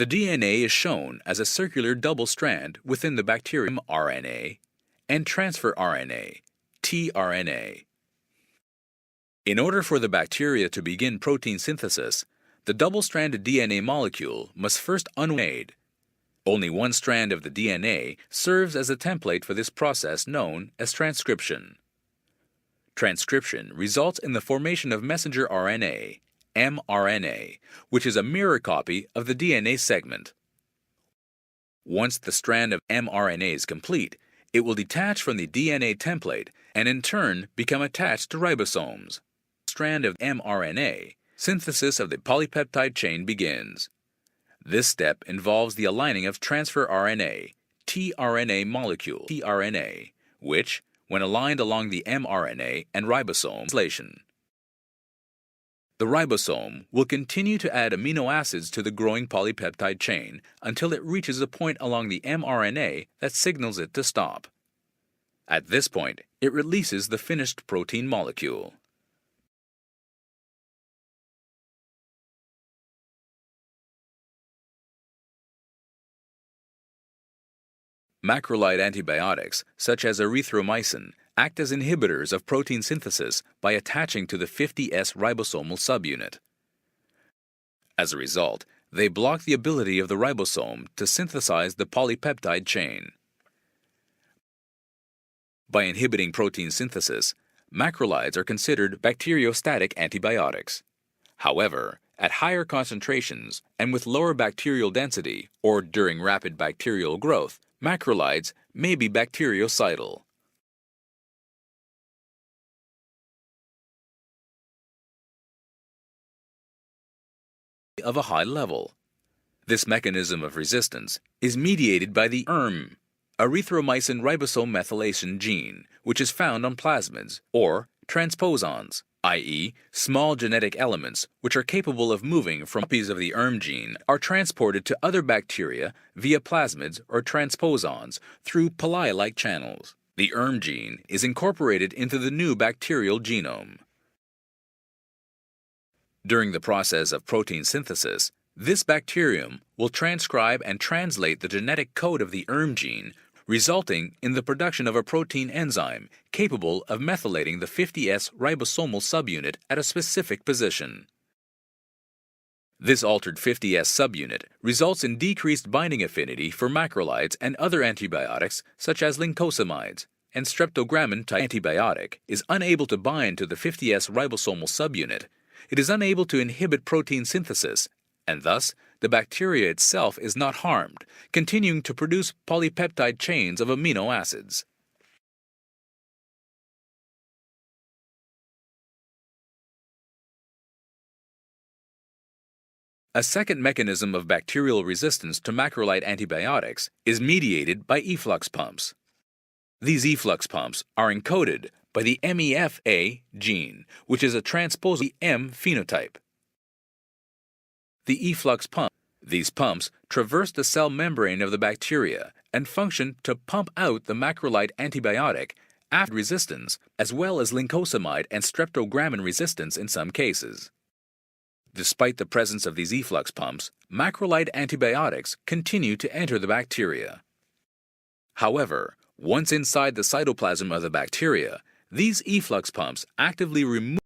The DNA is shown as a circular double strand within the bacterium RNA and transfer RNA, tRNA. In order for the bacteria to begin protein synthesis, the double-stranded DNA molecule must first unmade. Only one strand of the DNA serves as a template for this process known as transcription. Transcription results in the formation of messenger RNA, mRNA, which is a mirror copy of the DNA segment. Once the strand of mRNA is complete, it will detach from the DNA template and in turn become attached to ribosomes. Strand of mRNA, synthesis of the polypeptide chain begins. This step involves the aligning of transfer RNA, tRNA molecule, tRNA, which, when aligned along the mRNA and ribosome translation. The ribosome will continue to add amino acids to the growing polypeptide chain until it reaches a point along the mRNA that signals it to stop. At this point, it releases the finished protein molecule. Macrolide antibiotics, such as erythromycin, act as inhibitors of protein synthesis by attaching to the 50S ribosomal subunit. As a result, they block the ability of the ribosome to synthesize the polypeptide chain. By inhibiting protein synthesis, macrolides are considered bacteriostatic antibiotics. However, at higher concentrations and with lower bacterial density or during rapid bacterial growth, macrolides may be bactericidal. Of a high level. This mechanism of resistance is mediated by the erythromycin ribosome methylation gene, which is found on plasmids, or transposons, i.e., small genetic elements which are capable of moving from copies of the gene are transported to other bacteria via plasmids or transposons through pili-like channels. The gene is incorporated into the new bacterial genome. During the process of protein synthesis, this bacterium will transcribe and translate the genetic code of the gene, resulting in the production of a protein enzyme capable of methylating the 50S ribosomal subunit at a specific position. This altered 50S subunit results in decreased binding affinity for macrolides and other antibiotics such as lincosamides, and streptogrammin type antibiotic is unable to bind to the 50S ribosomal subunit. It is unable to inhibit protein synthesis, and thus the bacteria itself is not harmed, continuing to produce polypeptide chains of amino acids. A second mechanism of bacterial resistance to macrolide antibiotics is mediated by efflux pumps. These efflux pumps are encoded by the MEFA gene, which is a transposon M phenotype. The efflux pump. These pumps traverse the cell membrane of the bacteria and function to pump out the macrolide antibiotic after resistance, as well as lincosamide and streptogrammin resistance in some cases. Despite the presence of these efflux pumps, macrolide antibiotics continue to enter the bacteria. However, once inside the cytoplasm of the bacteria, these efflux pumps actively remove